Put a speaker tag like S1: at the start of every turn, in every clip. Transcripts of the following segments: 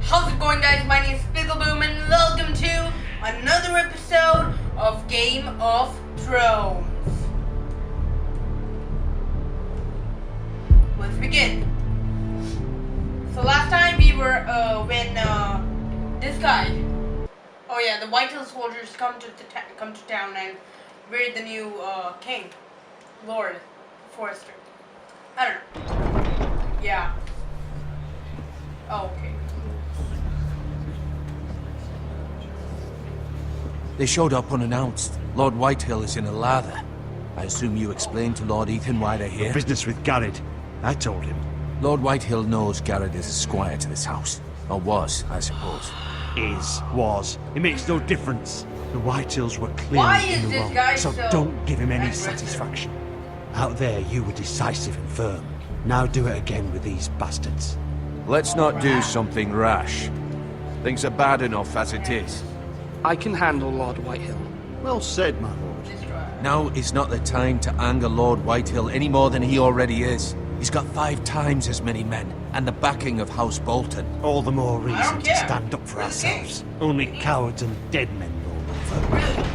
S1: How's it going, guys? My name is Fizzleboom and welcome to another episode of Game of Thrones. Let's begin. So last time we were when this guy, oh yeah, the Whitehall soldiers come to town and we're the new king, Lord Forrester. I don't know. Yeah. Oh, okay.
S2: They showed up unannounced. Lord Whitehill is in a lather. I assume you explained to Lord Ethan why they're here?
S3: Business with Garrett. I told him.
S2: Lord Whitehill knows Garrett is a squire to this house. Or was, I suppose.
S3: Was. It makes no difference. The Whitehills were clearly in the wrong, so don't give him any satisfaction. Out there, you were decisive and firm. Now do it again with these bastards.
S2: Let's not do something rash. Things are bad enough as it is.
S4: I can handle Lord Whitehill.
S3: Well said, my lord.
S2: Now is not the time to anger Lord Whitehill any more than he already is. He's got 5 times as many men, and the backing of House Bolton.
S3: All the more reason to stand up for ourselves. Only cowards and dead men roll over.
S1: Really?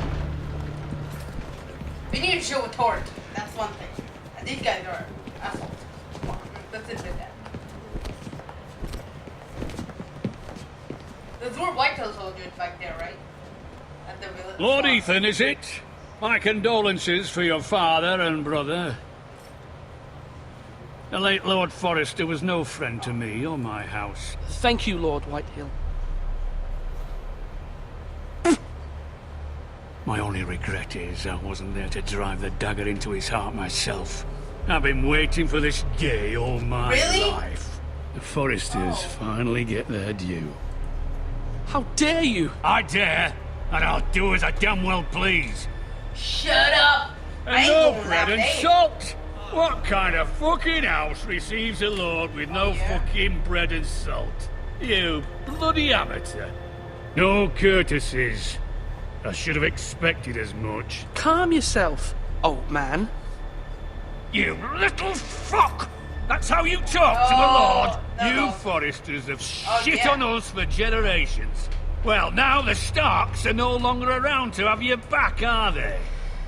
S1: We need to show authority. That's one thing. And these guys are assholes. Come on, let's admit that. There's more Whitehall soldiers back there, right? At the village.
S5: Lord Ethan, is it? My condolences for your father and brother. The late Lord Forrester was no friend to me or my house.
S4: Thank you, Lord Whitehill.
S5: My only regret is I wasn't there to drive the dagger into his heart myself. I've been waiting for this day all my life. The Forresters finally get their due.
S4: How dare you?
S5: I dare, and I'll do as I damn well please.
S1: Shut up!
S5: And no bread and salt! What kind of fucking house receives a lord with no fucking bread and salt? You bloody amateur. No courtesies. I should have expected as much.
S4: Calm yourself, old man.
S5: You little fuck! That's how you talk to a lord! You Forresters have shit on us for generations. Well, now the Starks are no longer around to have your back, are they?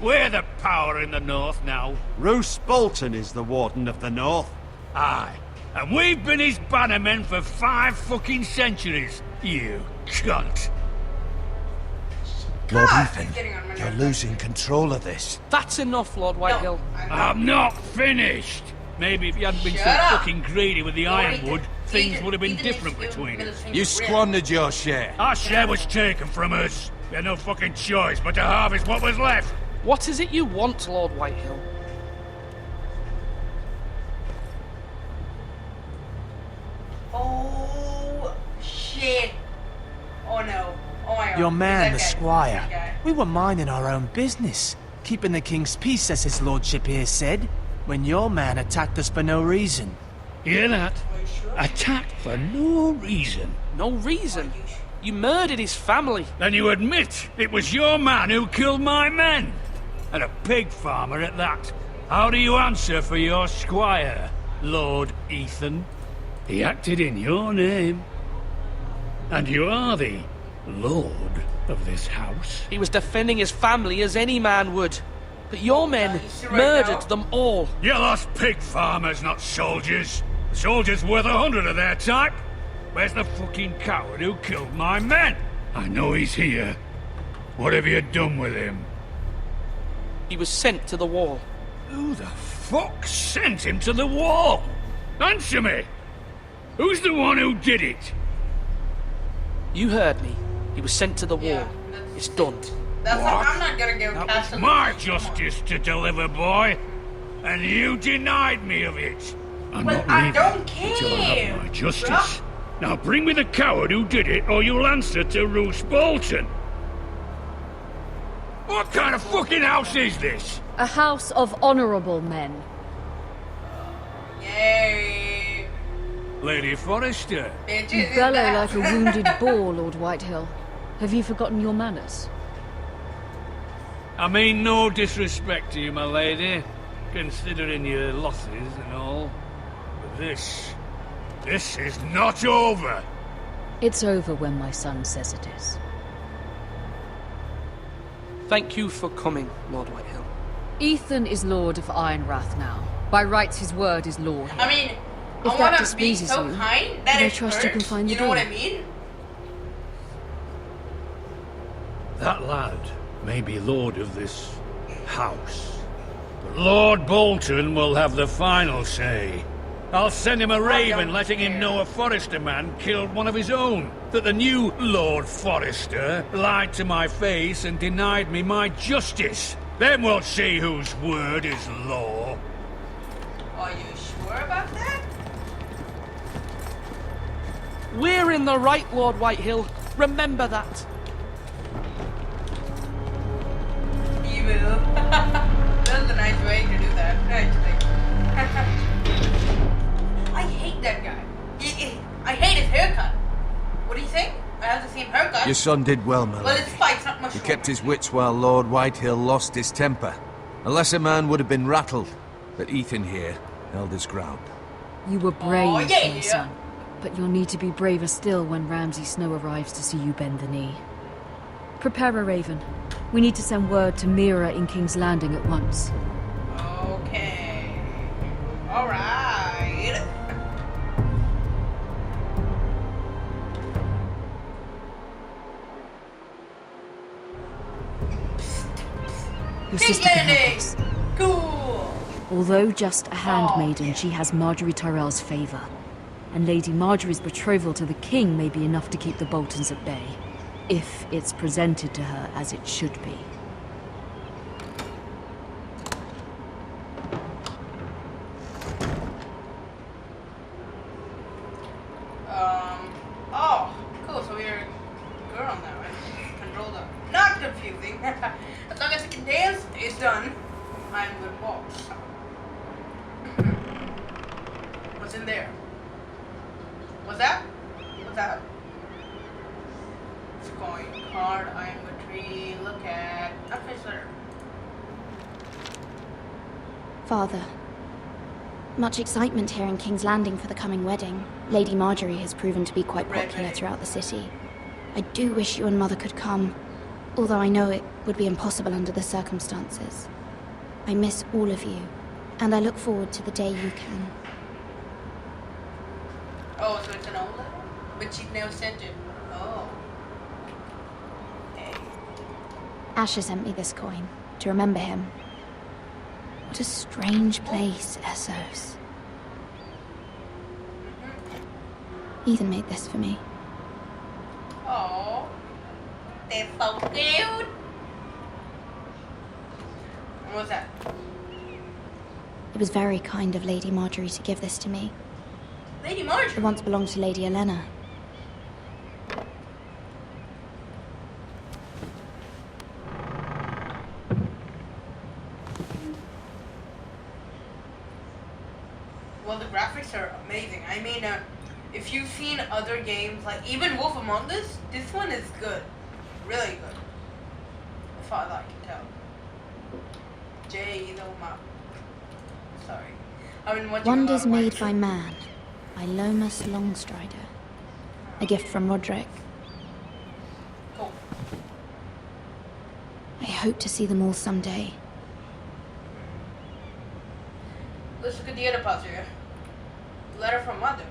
S5: We're the power in the north now.
S3: Roose Bolton is the Warden of the North.
S5: Aye. And we've been his bannermen for 5 fucking centuries, you cunt.
S2: Lord Ethan, you're losing control of this.
S4: That's enough, Lord Whitehill.
S5: I'm not finished. Maybe if you hadn't been so fucking greedy with the ironwood, things would have been different between us.
S2: You squandered your share.
S5: Our share was taken from us. We had no fucking choice but to harvest what was left.
S4: What is it you want, Lord Whitehill?
S1: Oh, shit. Oh no. Oh my god.
S6: Your man, the squire. We were minding our own business. Keeping the king's peace, as his lordship here said. When your man attacked us for no reason.
S5: Hear that? Attacked for no reason.
S4: No reason? You murdered his family.
S5: Then you admit it was your man who killed my men. And a pig farmer at that. How do you answer for your squire, Lord Ethan? He acted in your name. And you are the lord of this house.
S4: He was defending his family as any man would. But your men murdered them all.
S5: You lost pig farmers, not soldiers. Soldiers worth 100 of their type. Where's the fucking coward who killed my men? I know he's here. What have you done with him?
S4: He was sent to the wall.
S5: Who the fuck sent him to the wall? Answer me! Who's the one who did it?
S4: You heard me. He was sent to the wall. It's done.
S1: That's like, I'm not gonna go
S5: That was my justice to deliver, boy. And you denied me of it. I'm not
S1: I
S5: leaving
S1: don't care.
S5: until I have my justice. Now bring me the coward who did it, or you'll answer to Roose Bolton. What kind of fucking house is this?
S7: A house of honorable men.
S1: Yay.
S5: Lady Forrester.
S7: You bellow like a wounded boar, Lord Whitehill. Have you forgotten your manners?
S5: I mean no disrespect to you, my lady, considering your losses and all. But this is not over.
S7: It's over when my son says it is.
S4: Thank you for coming, Lord Whitehill.
S7: Ethan is Lord of Ironrath now. By rights, his word is law here.
S1: I mean,
S7: If
S1: I
S7: that
S1: wanna be
S7: displeases
S1: so
S7: you,
S1: kind that
S7: then I
S1: it
S7: trust
S1: hurts.
S7: you can find the
S1: You know what
S7: door.
S1: I mean?
S5: That lad may be lord of this house, but Lord Bolton will have the final say. I'll send him a raven letting him know a Forrester man killed one of his own. That the new Lord Forrester lied to my face and denied me my justice. Then we'll see whose word is law.
S1: Are you sure about that?
S4: We're in the right, Lord Whitehill. Remember that.
S1: Evil. That's a nice way to do that, actually. I hate that guy. I hate his haircut. What do you think? I have the same haircut.
S2: Your son did well, my
S1: Well,
S2: lady.
S1: his spike's not much
S2: He
S1: shorter.
S2: kept his wits while Lord Whitehill lost his temper. A lesser man would have been rattled, but Ethan here held his ground.
S7: You were brave,
S1: Oh, yeah.
S7: my son. But you'll need to be braver still when Ramsay Snow arrives to see you bend the knee. Prepare a raven. We need to send word to Mira in King's Landing at once.
S1: Okay. Alright.
S7: Your
S1: King's
S7: sister can help
S1: Landing!
S7: us.
S1: Cool!
S7: Although just a handmaiden,
S1: yeah.
S7: she has Marjorie Tyrell's favour. And Lady Marjorie's betrothal to the king may be enough to keep the Boltons at bay. If it's presented to her as it should be.
S1: Oh, cool, so we're a girl now, right? Control them. Not confusing. As long as I can dance, it's done. I'm good boss. What's in there? What's that? What's that? It's coin, card, iron tree, look at officer.
S8: Father. Much excitement here in King's Landing for the coming wedding. Lady Marjorie has proven to be quite popular throughout the city. I do wish you and Mother could come, although I know it would be impossible under the circumstances. I miss all of you, and I look forward to the day you can.
S1: Oh, so it's an old letter? But she's never sent it. Oh. Hey.
S8: Asher sent me this coin, to remember him. What a strange place, Essos. Ethan made this for me.
S1: Oh. They're so cute. What's that?
S8: It was very kind of Lady Marjorie to give this to me.
S1: Lady
S8: It
S1: Marjorie.
S8: once belonged to Lady Elena.
S1: Well, the graphics are amazing. I mean, if you've seen other games, like even Wolf Among Us, this one is good. Really good. As far as I can tell. Sorry. I've been watching
S8: Wonders
S1: a lot of
S8: Made
S1: White
S8: by Man, by Lomas Longstrider. A gift from Roderick.
S1: Cool.
S8: I hope to see them all someday.
S1: Let's look at the other parts here. Letter from Mother.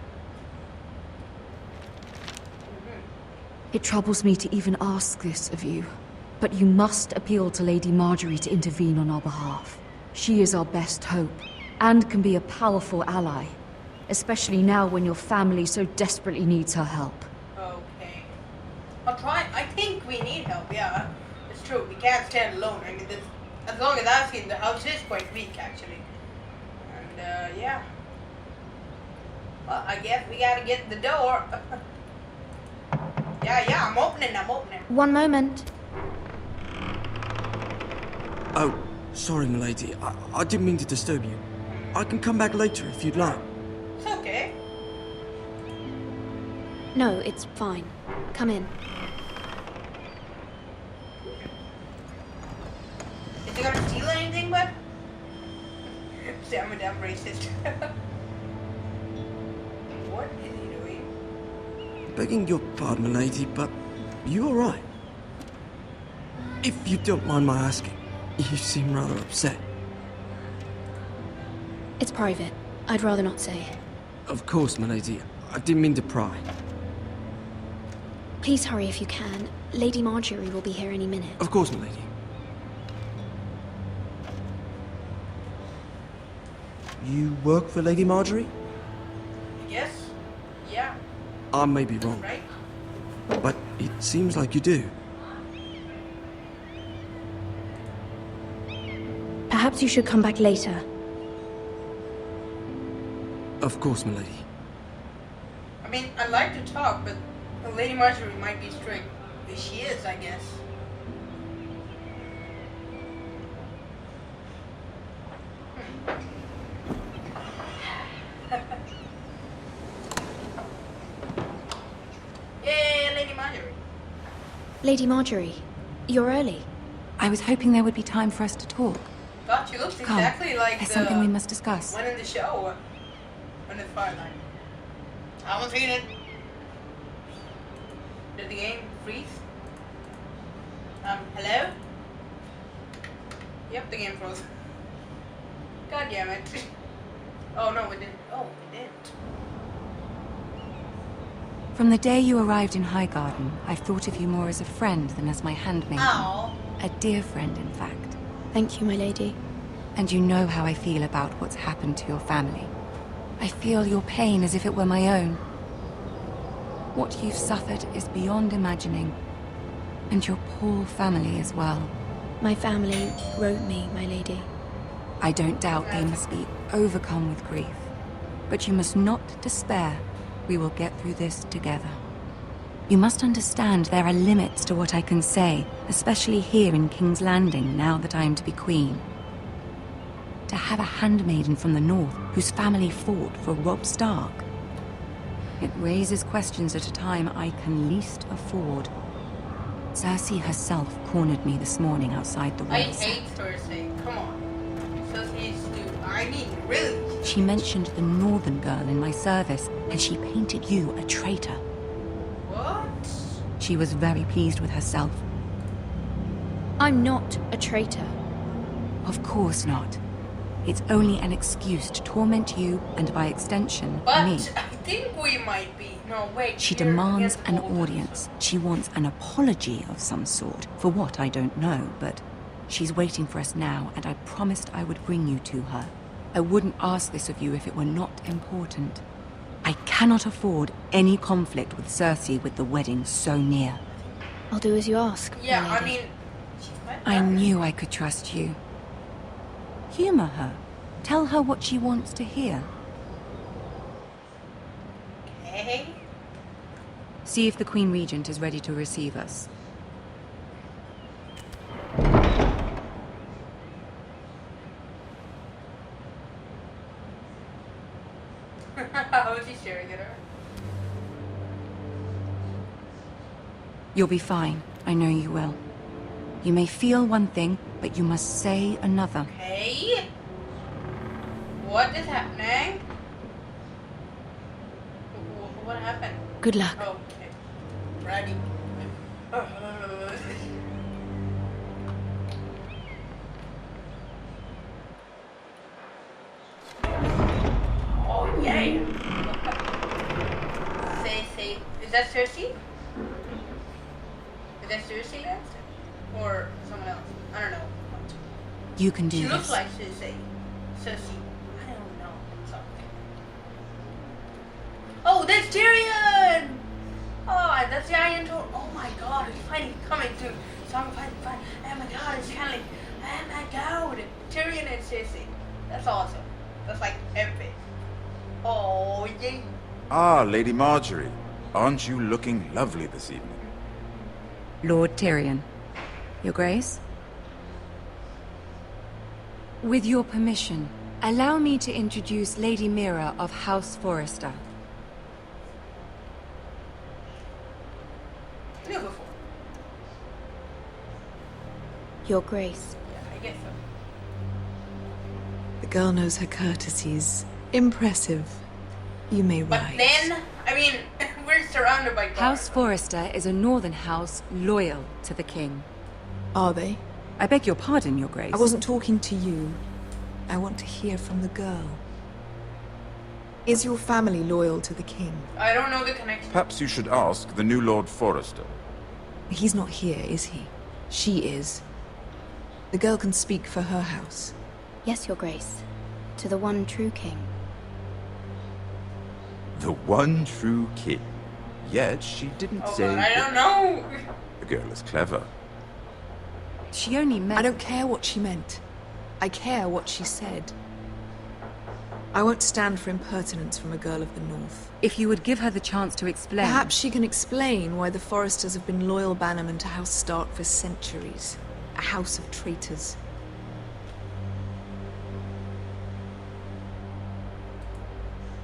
S7: It troubles me to even ask this of you, but you must appeal to Lady Marjorie to intervene on our behalf. She is our best hope, and can be a powerful ally, especially now when your family so desperately needs her help.
S1: Okay. I'll try. I think we need help, yeah. It's true. We can't stand alone. I mean, this, as long as I've seen, the house is quite weak, actually. And, yeah. Well, I guess we gotta get the door. Yeah, I'm opening.
S8: One moment.
S9: Oh, sorry, milady. I didn't mean to disturb you. I can come back later if you'd like.
S1: It's okay.
S8: No, it's fine. Come in.
S1: Is he gonna steal anything, bud? See, I'm a damn racist. What is he doing?
S9: Begging your pardon, milady, but you alright? If you don't mind my asking, you seem rather upset.
S8: It's private. I'd rather not say.
S9: Of course, milady. I didn't mean to pry.
S8: Please hurry if you can. Lady Marjorie will be here any minute.
S9: Of course, milady. You work for Lady Marjorie?
S1: Yes. Yeah.
S9: I may be wrong,
S1: Right?
S9: but it seems like you do.
S8: Perhaps you should come back later.
S9: Of course, milady.
S1: I mean, I'd like to talk, but Lady Marjorie might be strict. But she is, I guess. Yay, Lady Marjorie.
S8: Lady Marjorie, you're early.
S10: I was hoping there would be time for us to talk.
S1: God, she looks
S10: Come,
S1: exactly like
S10: there's
S1: the
S10: something we must discuss.
S1: one in the show. When the Firelight. I haven't seen it. Did the game freeze? Hello? Yep, the game froze. God damn it. Oh no, it didn't. Oh, it didn't.
S10: From the day you arrived in Highgarden, I've thought of you more as a friend than as my handmaiden.
S1: Oh.
S10: A dear friend, in fact.
S8: Thank you, my lady.
S10: And you know how I feel about what's happened to your family. I feel your pain as if it were my own. What you've suffered is beyond imagining. And your poor family as well.
S8: My family wrote me, my lady.
S10: I don't doubt they must be overcome with grief. But you must not despair. We will get through this together. You must understand there are limits to what I can say, especially here in King's Landing, now that I am to be queen. To have a handmaiden from the north whose family fought for Robb Stark. It raises questions at a time I can least afford. Cersei herself cornered me this morning outside the
S1: I
S10: walls.
S1: hate Cersei. Come on. Cersei is stupid. I mean, really.
S10: She mentioned the northern girl in my service, and she painted you a traitor.
S1: What?
S10: She was very pleased with herself.
S8: I'm not a traitor.
S10: Of course not. It's only an excuse to torment you, and by extension,
S1: But
S10: me.
S1: I think we might be. No, wait.
S10: She
S1: you're
S10: demands
S1: against
S10: an
S1: all
S10: audience. She wants an apology of some sort. For what, I don't know, but she's waiting for us now, and I promised I would bring you to her. I wouldn't ask this of you if it were not important. I cannot afford any conflict with Cersei with the wedding so near.
S8: I'll do as you ask.
S1: Yeah,
S8: my
S1: I
S8: lady.
S1: mean, she's my
S10: I
S1: friend.
S10: knew I could trust you. Humor her. Tell her what she wants to hear.
S1: Okay.
S10: See if the Queen Regent is ready to receive us.
S1: How is he staring at her?
S10: You'll be fine. I know you will. You may feel one thing, but you must say another.
S1: Okay. What is happening? What happened?
S8: Good luck.
S1: Okay. Ready. Oh, yay. Say. Is that Cersei? Is that Cersei then? Or someone else? I don't know.
S10: You can do
S1: She
S10: this.
S1: looks like Cersei. Cersei. I don't know. Sorry. Oh, that's Tyrion! Oh, that's the Iron Door. Oh my god, it's finally coming to. So I'm finally. Oh my god, it's kind of like. Oh my god. Tyrion and Cersei. That's awesome. That's like epic. Oh, yay.
S11: Ah, Lady Marjorie. Aren't you looking lovely this evening?
S10: Lord Tyrion. Your Grace? With your permission, allow me to introduce Lady Mira of House Forrester.
S1: Knew before.
S8: Your Grace.
S1: Yeah, I guess so.
S12: The girl knows her courtesies. Impressive. You may
S1: But
S12: rise.
S1: then, I mean, we're we're surrounded by guards.
S10: House Forrester is a northern house loyal to the king.
S12: Are they?
S10: I beg your pardon, Your Grace.
S12: I wasn't talking to you. I want to hear from the girl. Is your family loyal to the king?
S1: I don't know the connection.
S11: Perhaps you should ask the new Lord Forrester.
S12: He's not here, is he? She is. The girl can speak for her house.
S8: Yes, Your Grace. To the one true king.
S11: The one true king. Yet she didn't say...
S1: God, I don't know.
S11: The girl is clever.
S10: She only meant...
S12: I don't care what she meant. I care what she said. I won't stand for impertinence from a girl of the North.
S10: If you would give her the chance to explain...
S12: Perhaps she can explain why the Forresters have been loyal bannermen to House Stark for centuries. A house of traitors.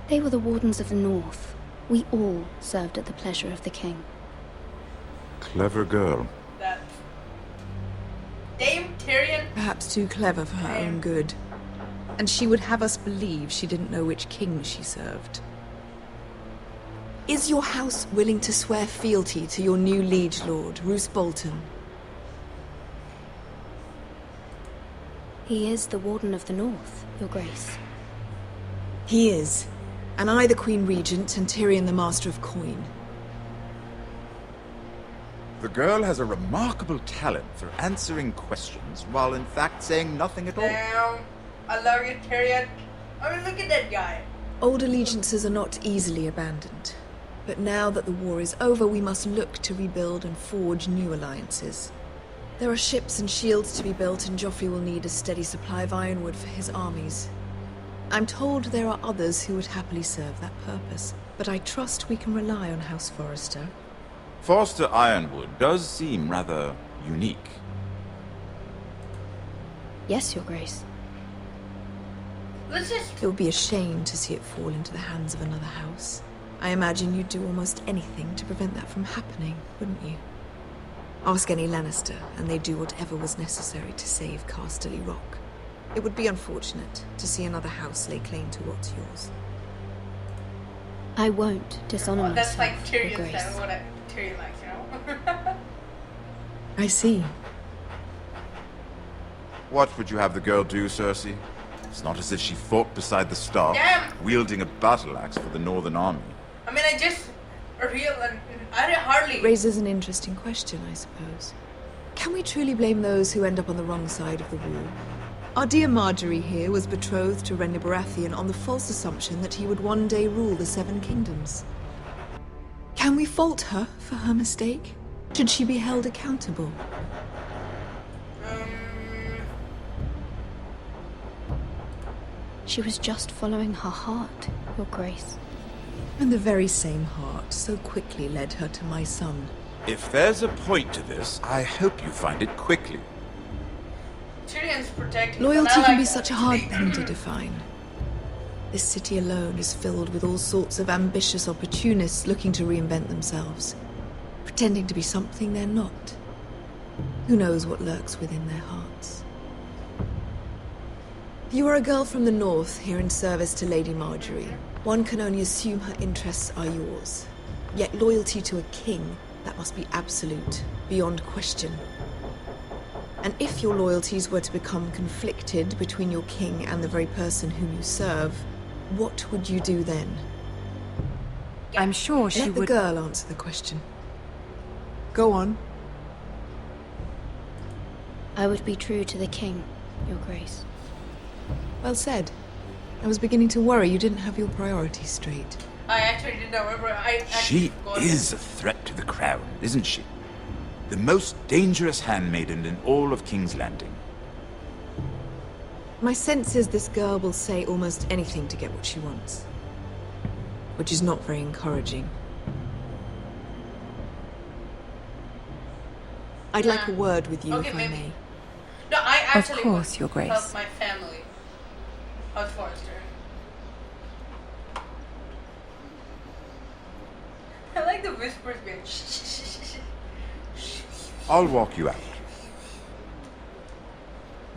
S8: They were the Wardens of the North. We all served at the pleasure of the king.
S11: Clever girl.
S1: That Dame Tyrion.
S12: Perhaps too clever for her own good. And she would have us believe she didn't know which king she served. Is your house willing to swear fealty to your new liege lord, Roose Bolton?
S8: He is the Warden of the North, Your Grace.
S12: He is. And I the Queen Regent, and Tyrion the Master of Coin.
S11: The girl has a remarkable talent for answering questions, while in fact saying nothing at all.
S1: Damn. I love you, Tyrion. I mean, look at that guy.
S12: Old allegiances are not easily abandoned. But now that the war is over, we must look to rebuild and forge new alliances. There are ships and shields to be built, and Joffrey will need a steady supply of ironwood for his armies. I'm told there are others who would happily serve that purpose, but I trust we can rely on House Forrester.
S11: Forster Ironwood does seem rather unique.
S8: Yes, Your Grace.
S1: Let's just...
S12: It would be a shame to see it fall into the hands of another house. I imagine you'd do almost anything to prevent that from happening, wouldn't you? Ask any Lannister, and they'd do whatever was necessary to save Casterly Rock. It would be unfortunate to see another house lay claim to what's yours.
S8: I won't dishonor myself,
S1: That's like
S8: Your
S1: Tyrion's
S8: Grace.
S1: style, what Tyrion likes, you know?
S12: I see.
S11: What would you have the girl do, Cersei? It's not as if she fought beside the Stark,
S1: Damn.
S11: wielding a battle axe for the Northern Army.
S1: I mean, I hardly...
S12: Raises an interesting question, I suppose. Can we truly blame those who end up on the wrong side of the war? Our dear Marjorie here was betrothed to Renly Baratheon on the false assumption that he would one day rule the Seven Kingdoms. Can we fault her for her mistake? Should she be held accountable?
S8: She was just following her heart, Your Grace.
S12: And the very same heart so quickly led her to my son.
S11: If there's a point to this, I hope you find it quickly.
S1: Tyrion's protecting...
S12: Loyalty can be such a hard thing to define. This city alone is filled with all sorts of ambitious opportunists looking to reinvent themselves, pretending to be something they're not. Who knows what lurks within their hearts? You are a girl from the north, here in service to Lady Marjorie. One can only assume her interests are yours. Yet loyalty to a king, that must be absolute, beyond question. And if your loyalties were to become conflicted between your king and the very person whom you serve, what would you do then?
S10: I'm sure she
S12: Let the
S10: would...
S12: girl answer the question. Go on.
S8: I would be true to the king, Your Grace.
S12: Well said. I was beginning to worry you didn't have your priorities straight.
S1: I actually didn't remember.
S11: She is a threat to the crown, isn't she? The most dangerous handmaiden in all of King's Landing.
S12: My sense is this girl will say almost anything to get what she wants. Which is not very encouraging. I'd like a word with you, if I may.
S1: No, I actually
S10: of course, Your Grace.
S1: help my family. House Forrester. I like the whispers being
S11: I'll walk you out.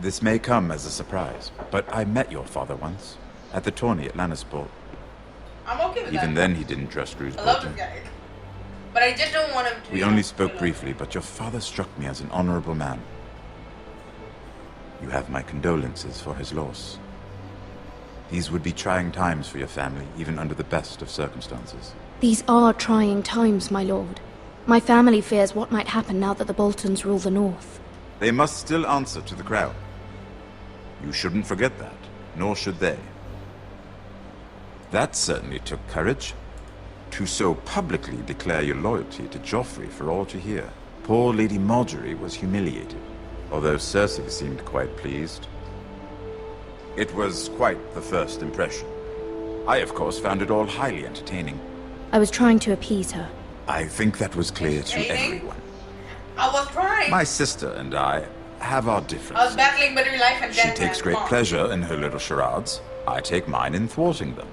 S11: This may come as a surprise, but I met your father once, at the tourney at Lannisport.
S1: I'm okay with that.
S11: Even then he didn't trust Roose
S1: I love
S11: Bolton.
S1: this guy. But I just don't want him to...
S11: We only spoke briefly, but your father struck me as an honorable man. You have my condolences for his loss. These would be trying times for your family, even under the best of circumstances.
S8: These are trying times, my lord. My family fears what might happen now that the Boltons rule the north.
S11: They must still answer to the crown. You shouldn't forget that, nor should they. That certainly took courage. To so publicly declare your loyalty to Joffrey for all to hear. Poor Lady Margaery was humiliated, although Cersei seemed quite pleased. It was quite the first impression. I, of course, found it all highly entertaining.
S8: I was trying to appease her.
S11: I think that was clear to everyone.
S1: I was trying.
S11: My sister and I have our differences.
S1: I was battling between life and death.
S11: She takes great pleasure in her little charades. I take mine in thwarting them.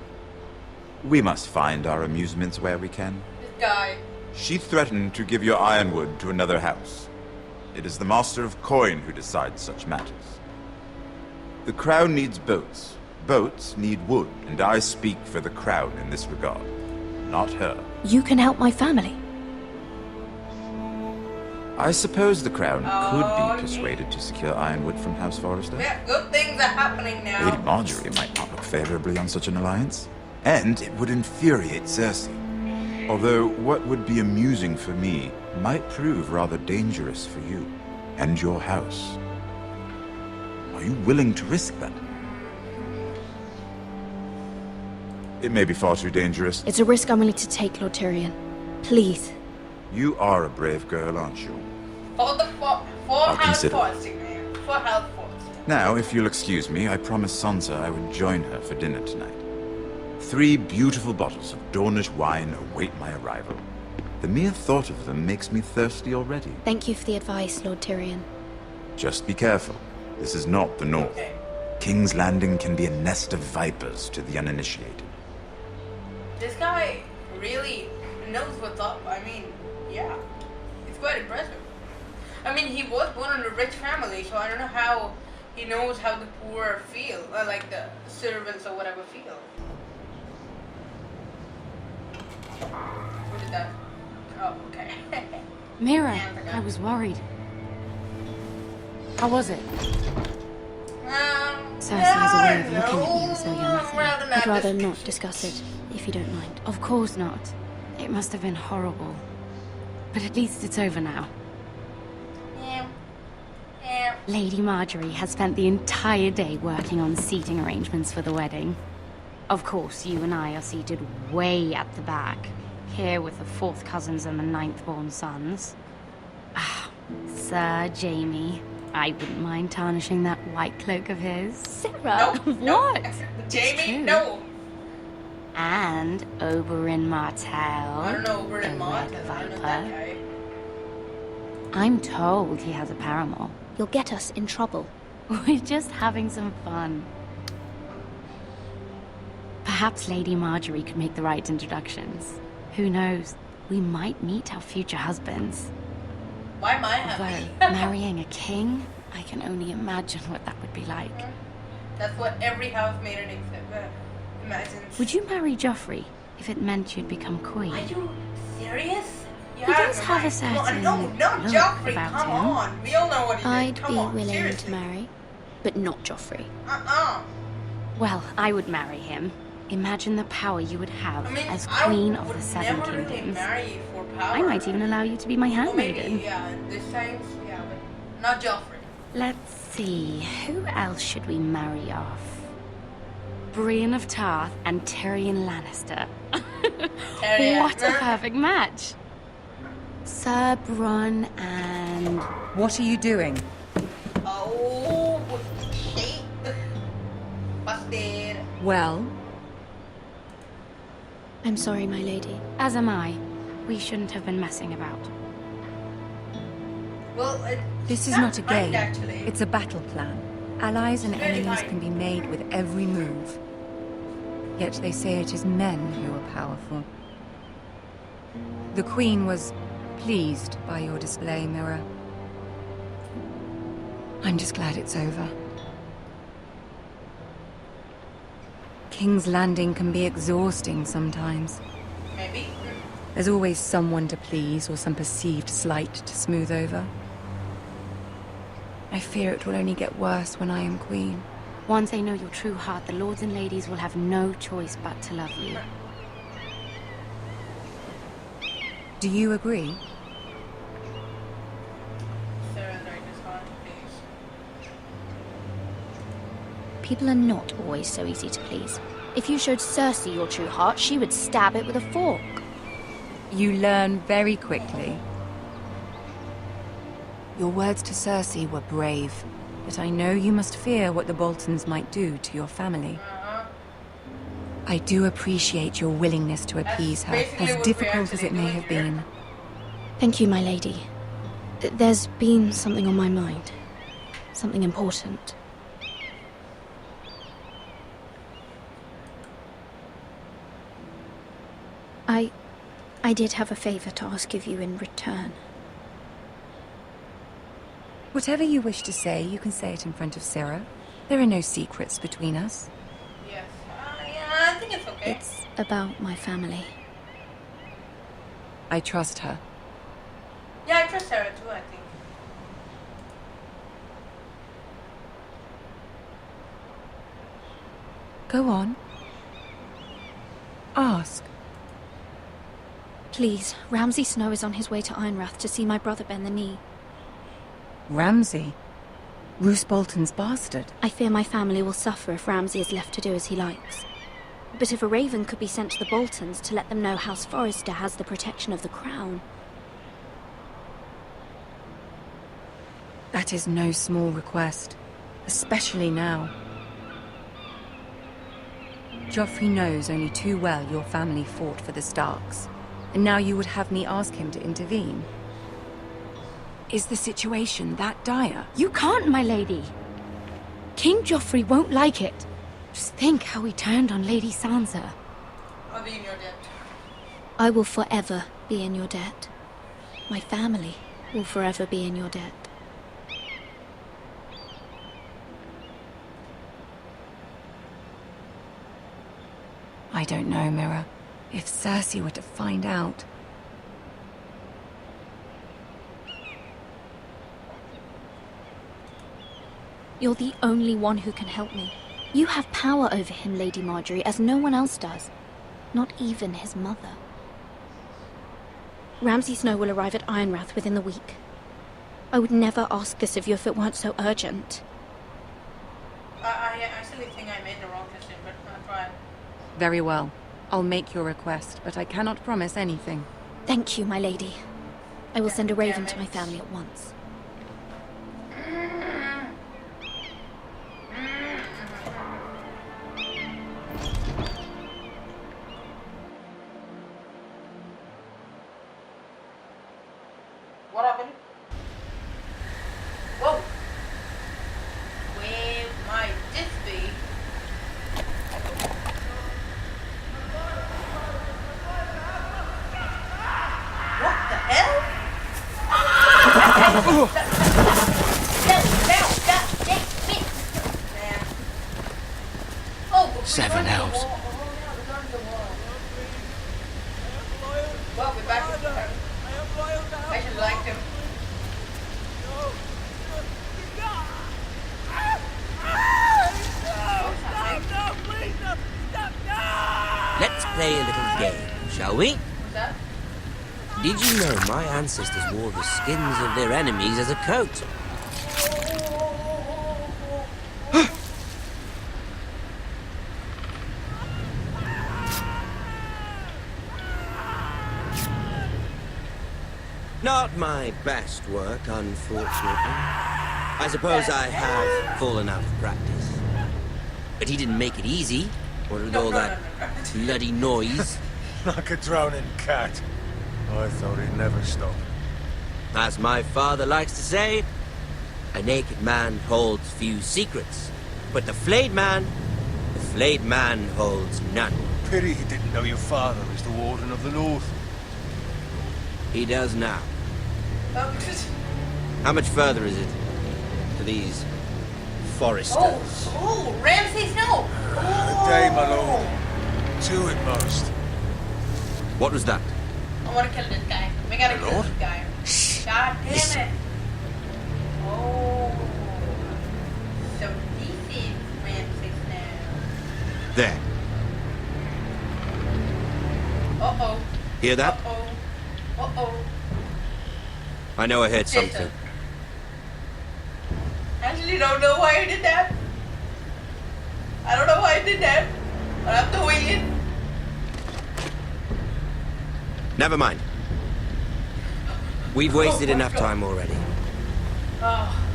S11: We must find our amusements where we can.
S1: This guy.
S11: She threatened to give your ironwood to another house. It is the Master of Coin who decides such matters. The crown needs boats. Boats need wood, and I speak for the crown in this regard. Not her.
S8: You can help my family.
S11: I suppose the crown could be persuaded to secure ironwood from House Forrester.
S1: Yeah, good things are happening now.
S11: Lady Margaery might not look favorably on such an alliance. And it would infuriate Cersei. Although what would be amusing for me might prove rather dangerous for you and your house. Are you willing to risk that? It may be far too dangerous.
S8: It's a risk I'm willing to take, Lord Tyrion. Please.
S11: You are a brave girl, aren't you?
S1: I'll
S11: consider
S1: it. For health force.
S11: Now, if you'll excuse me, I promised Sansa I would join her for dinner tonight. 3 beautiful bottles of Dornish wine await my arrival. The mere thought of them makes me thirsty already.
S8: Thank you for the advice, Lord Tyrion.
S11: Just be careful. This is not the North. King's Landing can be a nest of vipers to the uninitiated.
S1: This guy really knows what's up. I mean, yeah. It's quite impressive. I mean, he was born in a rich family, so I don't know how he knows how the poor feel. Like the servants or whatever feel. What did that? Oh, okay.
S10: Mira, I was worried. How was it? Cersei has a way of looking at you as though you're nothing.
S8: I'd rather not discuss it, if you don't mind.
S10: Of course not. It must have been horrible. But at least it's over now.
S1: Yeah.
S10: Lady Margaery has spent the entire day working on seating arrangements for the wedding. Of course, you and I are seated way at the back. Here with the 4th cousins and the 9th-born sons. Ah, Sir Jaime. I wouldn't mind tarnishing that white cloak of his.
S8: Sarah!
S10: What?
S1: Jaime, no!
S10: And Oberyn Martell.
S1: I don't know Oberyn Martell. I don't know that guy.
S10: I'm told he has a paramour.
S8: You'll get us in trouble.
S10: We're just having some fun. Perhaps Lady Margaery could make the right introductions. Who knows? We might meet our future husbands.
S1: Why am I happy?
S10: Although, marrying a king, I can only imagine what that would be like.
S1: That's what every housemaiden imagines.
S10: Would you marry Joffrey if it meant you'd become queen?
S1: Are you serious?
S10: He does have a certain
S1: No, not
S10: look
S1: Joffrey,
S10: about
S1: come
S10: him.
S1: on. We all know what he
S8: I'd
S1: did.
S8: be willing to marry, but not Joffrey.
S10: Well, I would marry him. Imagine the power you would have as Queen of the Seven Kingdoms.
S1: Marry you for power.
S10: I might even allow you to be my handmaiden.
S1: Maybe, yeah, this time, yeah, but not Joffrey.
S10: Let's see, who else should we marry off? Brienne of Tarth and Tyrion Lannister. What a perfect match! Sir Bronn and...
S13: What are you doing?
S1: Oh, shit. Busted.
S13: Well?
S8: I'm sorry, my lady.
S10: As am I. We shouldn't have been messing about.
S1: Well,
S13: this is not a game.
S1: Actually.
S13: It's a battle plan. Allies and enemies can be made with every move. Yet they say it is men who are powerful. The Queen was pleased by your display, Mira. I'm just glad it's over. King's Landing can be exhausting sometimes.
S1: Maybe.
S13: There's always someone to please or some perceived slight to smooth over. I fear it will only get worse when I am queen.
S8: Once they know your true heart, the lords and ladies will have no choice but to love you.
S13: Do you agree?
S8: People are not always so easy to please. If you showed Cersei your true heart, she would stab it with a fork.
S13: You learn very quickly. Your words to Cersei were brave, but I know you must fear what the Boltons might do to your family. I do appreciate your willingness to appease her, as difficult as it may have been.
S8: Thank you, my lady. There's been something on my mind. Something important. I did have a favor to ask of you in return.
S13: Whatever you wish to say, you can say it in front of Sarah. There are no secrets between us.
S1: Yes. Yeah, I think it's okay.
S8: It's about my family.
S13: I trust her.
S1: Yeah, I trust Sarah too, I think.
S13: Go on. Ask.
S8: Please, Ramsay Snow is on his way to Ironrath to see my brother bend the knee.
S13: Ramsay? Roose Bolton's bastard?
S8: I fear my family will suffer if Ramsay is left to do as he likes. But if a raven could be sent to the Boltons to let them know House Forrester has the protection of the crown...
S13: That is no small request, especially now. Joffrey knows only too well your family fought for the Starks, and now you would have me ask him to intervene. Is the situation that dire?
S8: You can't, my lady! King Joffrey won't like it. Just think how he turned on Lady Sansa.
S1: I'll be in your debt.
S8: I will forever be in your debt. My family will forever be in your debt.
S13: I don't know, Mira. If Cersei were to find out...
S8: You're the only one who can help me. You have power over him, Lady Marjorie, as no one else does. Not even his mother. Ramsay Snow will arrive at Ironrath within the week. I would never ask this of you if it weren't so urgent.
S1: I actually think I made the wrong decision, but I'll try.
S13: Very well. I'll make your request, but I cannot promise anything.
S8: Thank you, my lady. I will send a raven to my family at once.
S1: What happened? Whoa! Where might this be? What the hell?
S6: Seven elves.
S1: Well, we're back in town. I should like him.
S14: Let's play a little game, shall we?
S1: What's that?
S14: Did you know my ancestors wore the skins of their enemies as a coat? Not my best work, unfortunately. I suppose I have fallen out of practice. But he didn't make it easy, what with all that bloody noise.
S3: Like a drowning cat. I thought he'd never stop.
S14: As my father likes to say, a naked man holds few secrets. But the flayed man holds none.
S3: Pity he didn't know your father was the Warden of the North.
S14: He does now. How much further is it to these Forresters?
S1: Oh, Ramsay Snow!
S3: A day, my lord. Two at most.
S14: What was that?
S1: I want to kill this guy. We gotta kill this guy. God damn it. Oh. So this is Francis now.
S14: There.
S1: Uh-oh.
S14: Hear that?
S1: Uh-oh. Uh-oh.
S14: I know I heard something.
S1: I actually don't know why I did that. I don't know why I did that. But I'm doing it.
S14: Never mind. We've wasted enough time already.
S1: Oh.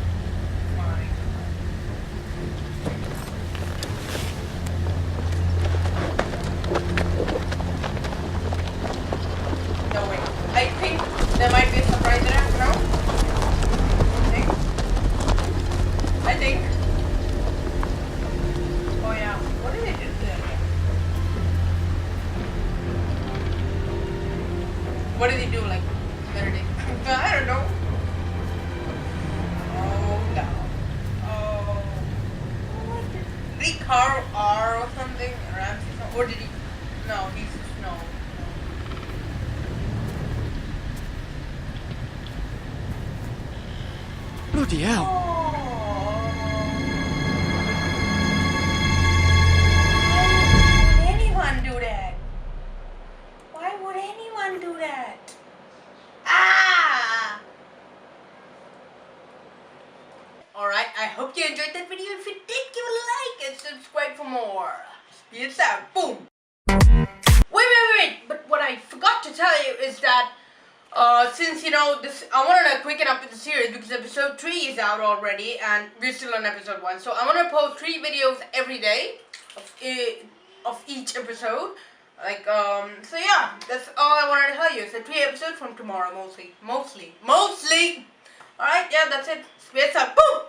S1: No, wait. I think there might be a surprise there, no? I think. Oh yeah. What did they do there? What did he do, like, Saturday? I don't know. Oh no. Oh. Did he carve R or something? Or did he? No, he's no.
S9: Bloody hell.
S1: Why would anyone do that? Why would anyone do that? Ah! Alright, I hope you enjoyed that video. If you did, give it a like and subscribe for more. Spiatz Out. Boom! Wait. But what I forgot to tell you is that since, you know, I wanted to quicken up with the series because episode 3 is out already and we're still on episode 1. So I want to post 3 videos every day of each episode. Like, so yeah, that's all I wanted to tell you. It's a 3 episodes from tomorrow, mostly. Alright, yeah, that's it. Spiatz Out. Boom!